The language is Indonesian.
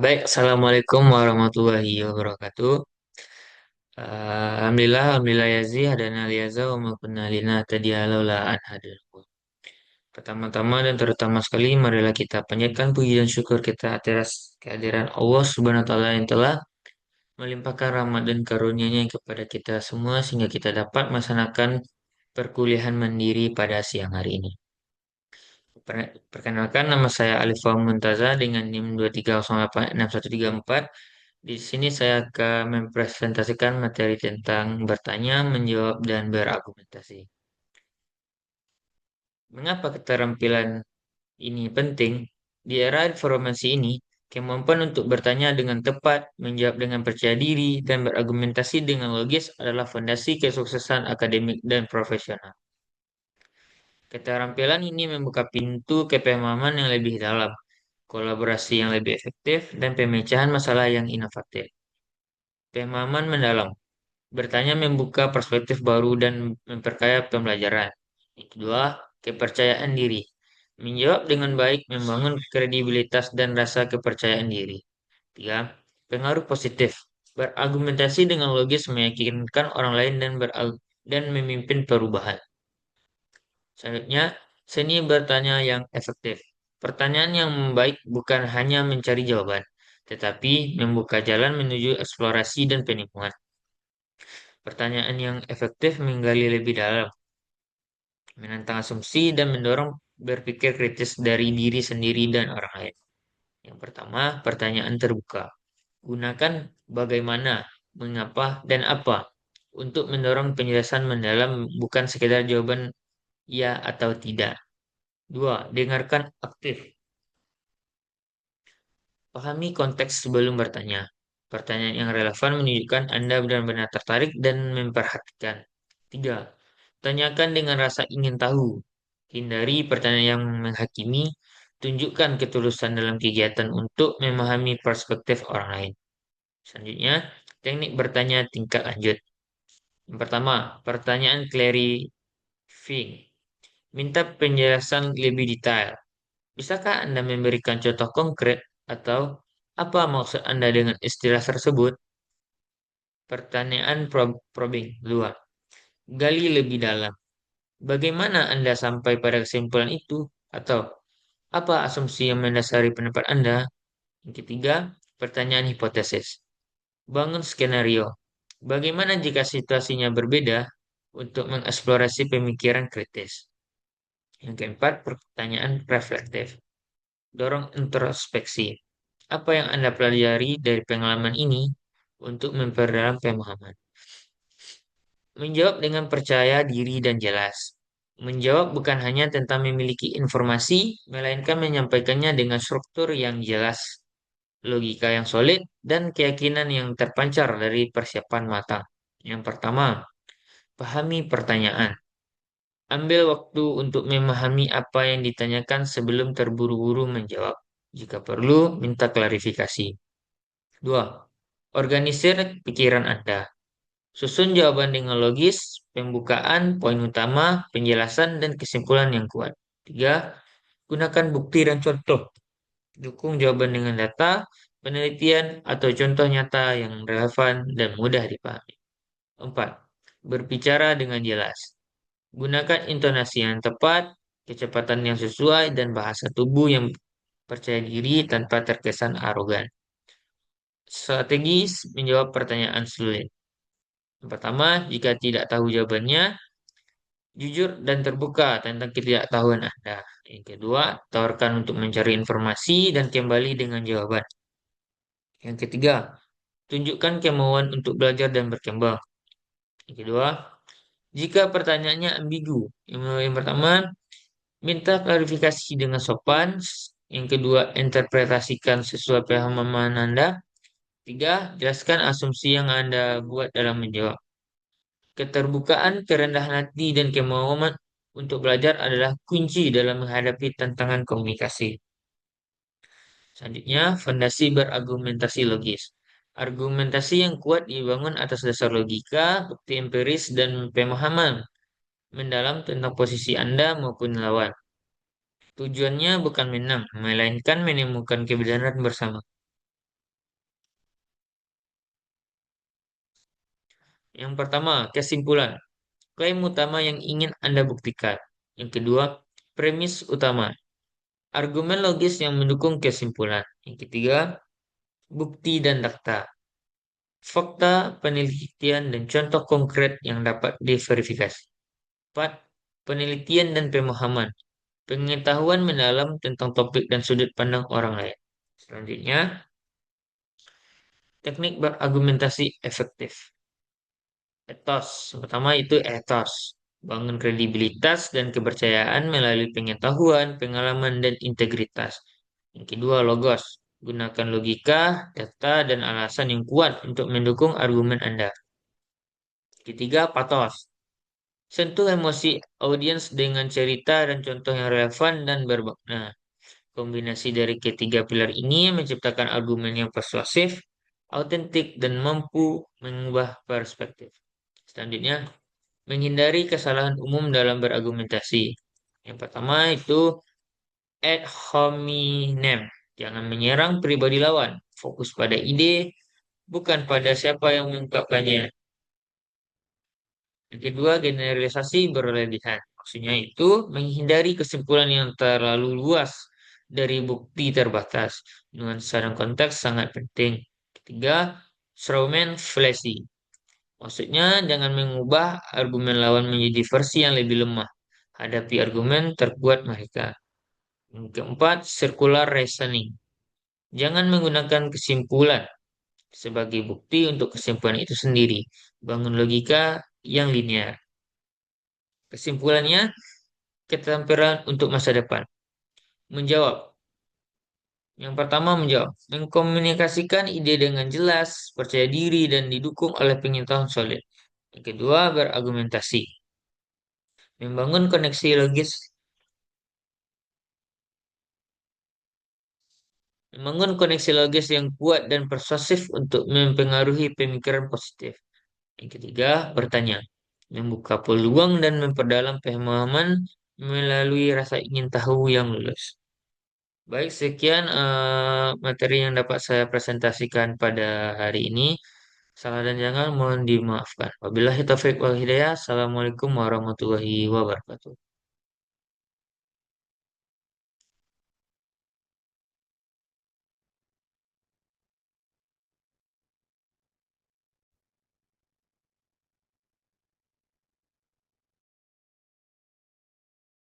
Baik, Assalamualaikum warahmatullahi wabarakatuh. Alhamdulillah yazi hadana liyaza wa ma kunna linahtadiya laula an hadana. Pertama-tama dan terutama sekali, marilah kita panjatkan puji dan syukur kita atas kehadiran Allah Subhanahu wa taala yang telah melimpahkan rahmat dan karunia-Nya kepada kita semua sehingga kita dapat melaksanakan perkuliahan mandiri pada siang hari ini. Perkenalkan, nama saya Alifa Muntaza dengan NIM 230864134. Di sini saya akan mempresentasikan materi tentang bertanya, menjawab, dan berargumentasi. Mengapa keterampilan ini penting? Di era informasi ini, kemampuan untuk bertanya dengan tepat, menjawab dengan percaya diri, dan berargumentasi dengan logis adalah fondasi kesuksesan akademik dan profesional. Keterampilan ini membuka pintu kepemahaman yang lebih dalam, kolaborasi yang lebih efektif, dan pemecahan masalah yang inovatif. Pemahaman mendalam. Bertanya membuka perspektif baru dan memperkaya pembelajaran. Yang kedua, kepercayaan diri. Menjawab dengan baik membangun kredibilitas dan rasa kepercayaan diri. Tiga, pengaruh positif. Berargumentasi dengan logis meyakinkan orang lain dan memimpin perubahan. Selanjutnya, seni bertanya yang efektif. Pertanyaan yang baik bukan hanya mencari jawaban, tetapi membuka jalan menuju eksplorasi dan penemuan. Pertanyaan yang efektif menggali lebih dalam, menantang asumsi, dan mendorong berpikir kritis dari diri sendiri dan orang lain. Yang pertama, pertanyaan terbuka. Gunakan bagaimana, mengapa, dan apa untuk mendorong penjelasan mendalam, bukan sekedar jawaban ya atau tidak. Dua, dengarkan aktif. Pahami konteks sebelum bertanya. Pertanyaan yang relevan menunjukkan Anda benar-benar tertarik dan memperhatikan. Tiga, tanyakan dengan rasa ingin tahu. Hindari pertanyaan yang menghakimi. Tunjukkan ketulusan dalam kegiatan untuk memahami perspektif orang lain. Selanjutnya, teknik bertanya tingkat lanjut. Yang pertama, pertanyaan clarifying. Minta penjelasan lebih detail. Bisakah Anda memberikan contoh konkret atau apa maksud Anda dengan istilah tersebut? Pertanyaan probing luar. Gali lebih dalam. Bagaimana Anda sampai pada kesimpulan itu? Atau apa asumsi yang mendasari pendapat Anda? Yang ketiga, pertanyaan hipotesis. Bangun skenario. Bagaimana jika situasinya berbeda untuk mengeksplorasi pemikiran kritis? Yang keempat, pertanyaan reflektif. Dorong introspeksi. Apa yang Anda pelajari dari pengalaman ini untuk memperdalam pemahaman? Menjawab dengan percaya diri dan jelas. Menjawab bukan hanya tentang memiliki informasi, melainkan menyampaikannya dengan struktur yang jelas, logika yang solid, dan keyakinan yang terpancar dari persiapan matang. Yang pertama, pahami pertanyaan. Ambil waktu untuk memahami apa yang ditanyakan sebelum terburu-buru menjawab. Jika perlu, minta klarifikasi. Dua, organisir pikiran Anda. Susun jawaban dengan logis, pembukaan, poin utama, penjelasan, dan kesimpulan yang kuat. Tiga, gunakan bukti dan contoh. Dukung jawaban dengan data, penelitian, atau contoh nyata yang relevan dan mudah dipahami. Empat, berbicara dengan jelas. Gunakan intonasi yang tepat, kecepatan yang sesuai, dan bahasa tubuh yang percaya diri tanpa terkesan arogan. Strategis menjawab pertanyaan sulit. Yang pertama, jika tidak tahu jawabannya, jujur dan terbuka tentang ketidaktahuan Anda. Yang kedua, tawarkan untuk mencari informasi dan kembali dengan jawaban. Yang ketiga, tunjukkan kemauan untuk belajar dan berkembang. Yang kedua, jika pertanyaannya ambigu. Yang pertama, minta klarifikasi dengan sopan. Yang kedua, interpretasikan sesuai pemahaman Anda. Tiga, jelaskan asumsi yang Anda buat dalam menjawab. Keterbukaan, kerendahan hati, dan kemauan untuk belajar adalah kunci dalam menghadapi tantangan komunikasi. Selanjutnya, fondasi berargumentasi logis. Argumentasi yang kuat dibangun atas dasar logika, bukti empiris, dan pemahaman mendalam tentang posisi Anda maupun lawan. Tujuannya bukan menang, melainkan menemukan kebenaran bersama. Yang pertama, kesimpulan. Klaim utama yang ingin Anda buktikan. Yang kedua, premis utama. Argumen logis yang mendukung kesimpulan. Yang ketiga, bukti dan data. Fakta, penelitian, dan contoh konkret yang dapat diverifikasi. Empat, penelitian dan pemahaman. Pengetahuan mendalam tentang topik dan sudut pandang orang lain. Selanjutnya, teknik berargumentasi efektif. Etos. Yang pertama itu etos. Bangun kredibilitas dan kepercayaan melalui pengetahuan, pengalaman, dan integritas. Yang kedua, logos. Gunakan logika, data, dan alasan yang kuat untuk mendukung argumen Anda. Ketiga, patos. Sentuh emosi audiens dengan cerita dan contoh yang relevan dan bermakna. Kombinasi dari ketiga pilar ini menciptakan argumen yang persuasif, autentik, dan mampu mengubah perspektif. Selanjutnya, menghindari kesalahan umum dalam berargumentasi. Yang pertama itu ad hominem. Jangan menyerang pribadi lawan. Fokus pada ide, bukan pada siapa yang mengungkapkannya. Yang kedua, generalisasi berlebihan. Maksudnya itu menghindari kesimpulan yang terlalu luas dari bukti terbatas. Nuansa dan konteks sangat penting. Ketiga, strawman fallacy. Maksudnya jangan mengubah argumen lawan menjadi versi yang lebih lemah. Hadapi argumen terkuat mereka. Yang keempat, circular reasoning. Jangan menggunakan kesimpulan sebagai bukti untuk kesimpulan itu sendiri. Bangun logika yang linear. Kesimpulannya, keterampilan untuk masa depan. Menjawab. Yang pertama menjawab. Mengkomunikasikan ide dengan jelas, percaya diri, dan didukung oleh pengetahuan solid. Yang kedua, berargumentasi. Membangun koneksi logis. Membangun koneksi logis yang kuat dan persuasif untuk mempengaruhi pemikiran positif. Yang ketiga, bertanya. Membuka peluang dan memperdalam pemahaman melalui rasa ingin tahu yang lulus. Baik, sekian materi yang dapat saya presentasikan pada hari ini. Salah dan jangan mohon dimaafkan. Wabillahi taufiq wal hidayah. Assalamualaikum warahmatullahi wabarakatuh.